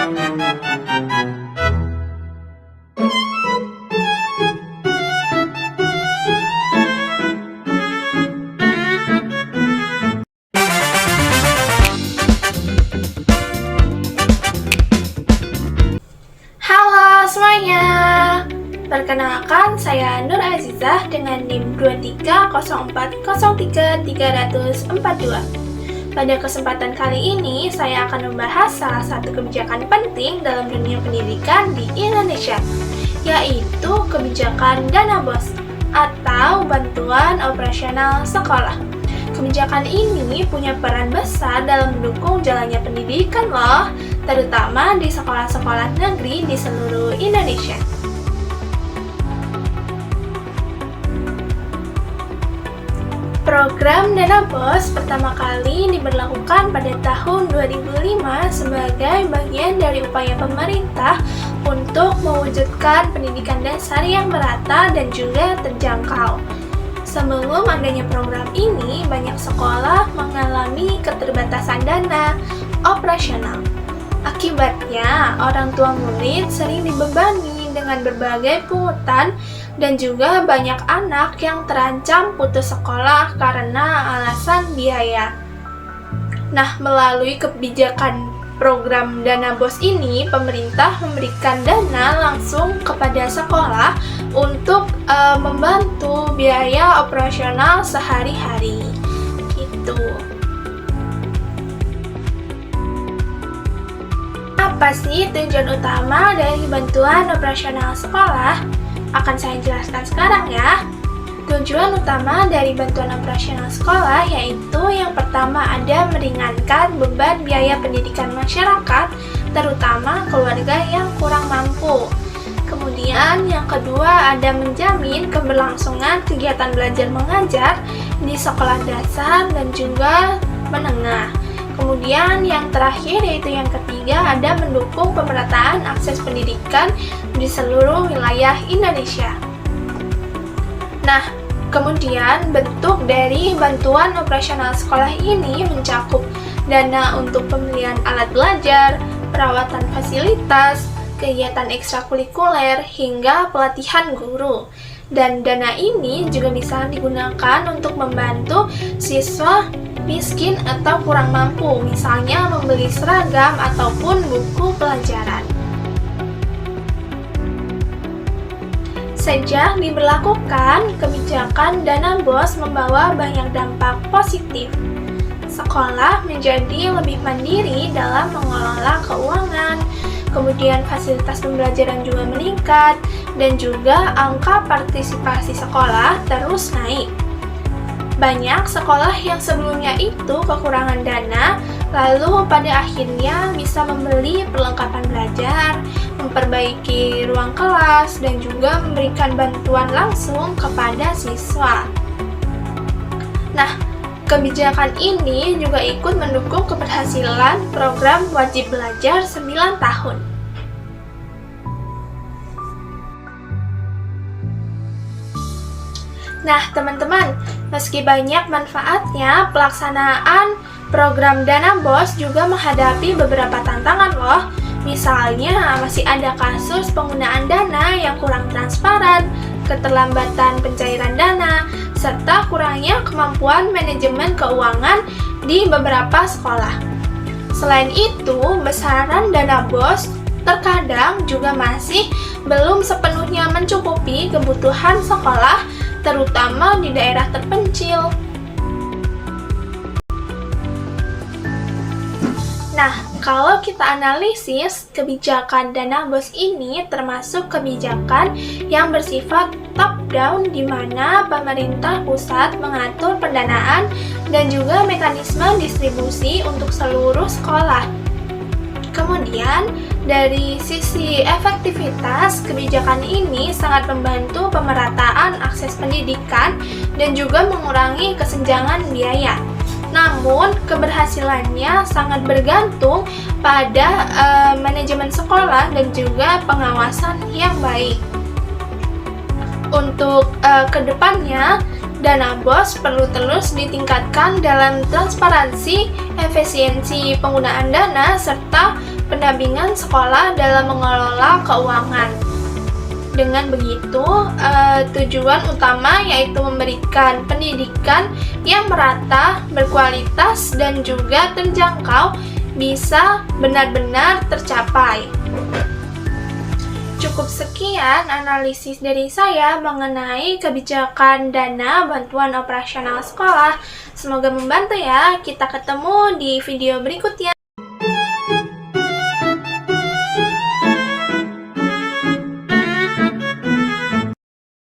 Halo semuanya, perkenalkan saya Nur Azizah dengan NIM 23040332. Pada kesempatan kali ini, saya akan membahas salah satu kebijakan penting dalam dunia pendidikan di Indonesia, yaitu kebijakan Dana BOS atau Bantuan Operasional Sekolah. Kebijakan ini punya peran besar dalam mendukung jalannya pendidikan loh, terutama di sekolah-sekolah negeri di seluruh Indonesia. Program Dana BOS pertama kali diberlakukan pada tahun 2005 sebagai bagian dari upaya pemerintah untuk mewujudkan pendidikan dasar yang merata dan juga terjangkau. Sebelum adanya program ini, banyak sekolah mengalami keterbatasan dana operasional. Akibatnya, orang tua murid sering dibebani dengan berbagai pungutan dan juga banyak anak yang terancam putus sekolah karena alasan biaya. Nah, melalui kebijakan program Dana BOS ini, pemerintah memberikan dana langsung kepada sekolah untuk membantu biaya operasional sehari-hari. Gitu. Apa sih tujuan utama dari bantuan operasional sekolah? Akan saya jelaskan sekarang ya. Tujuan utama dari bantuan operasional sekolah yaitu yang pertama ada meringankan beban biaya pendidikan masyarakat, terutama keluarga yang kurang mampu. Kemudian yang kedua ada menjamin keberlangsungan kegiatan belajar mengajar di sekolah dasar dan juga menengah. Kemudian yang terakhir yaitu yang ketiga ada mendukung pemerataan akses pendidikan di seluruh wilayah Indonesia. Nah, kemudian bentuk dari bantuan operasional sekolah ini mencakup dana untuk pembelian alat belajar, perawatan fasilitas, kegiatan ekstrakurikuler, hingga pelatihan guru. Dan dana ini juga bisa digunakan untuk membantu siswa miskin atau kurang mampu, misalnya membeli seragam ataupun buku pelajaran. Sejak diberlakukan, kebijakan Dana BOS membawa banyak dampak positif. Sekolah menjadi lebih mandiri dalam mengelola keuangan, kemudian fasilitas pembelajaran juga meningkat, dan juga angka partisipasi sekolah terus naik. Banyak sekolah yang sebelumnya itu kekurangan dana, lalu pada akhirnya bisa membeli perlengkapan belajar, memperbaiki ruang kelas, dan juga memberikan bantuan langsung kepada siswa. Nah, kebijakan ini juga ikut mendukung keberhasilan program wajib belajar 9 tahun. Nah, teman-teman, meski banyak manfaatnya, pelaksanaan program Dana BOS juga menghadapi beberapa tantangan loh. Misalnya, masih ada kasus penggunaan dana yang kurang transparan, keterlambatan pencairan dana, serta kurangnya kemampuan manajemen keuangan di beberapa sekolah. Selain itu, besaran dana BOS terkadang juga masih belum sepenuhnya mencukupi kebutuhan sekolah, terutama di daerah terpencil. Nah, kalau kita analisis, kebijakan Dana BOS ini termasuk kebijakan yang bersifat top-down di mana pemerintah pusat mengatur pendanaan dan juga mekanisme distribusi untuk seluruh sekolah. Kemudian, dari sisi efektivitas, kebijakan ini sangat membantu pemerataan akses pendidikan dan juga mengurangi kesenjangan biaya. Namun, keberhasilannya sangat bergantung pada manajemen sekolah dan juga pengawasan yang baik. Untuk kedepannya, Dana BOS perlu terus ditingkatkan dalam transparansi, efisiensi penggunaan dana, serta pendampingan sekolah dalam mengelola keuangan. Dengan begitu, tujuan utama yaitu memberikan pendidikan yang merata, berkualitas, dan juga terjangkau bisa benar-benar tercapai. Cukup sekian analisis dari saya mengenai kebijakan dana bantuan operasional sekolah. Semoga membantu ya. Kita ketemu di video berikutnya.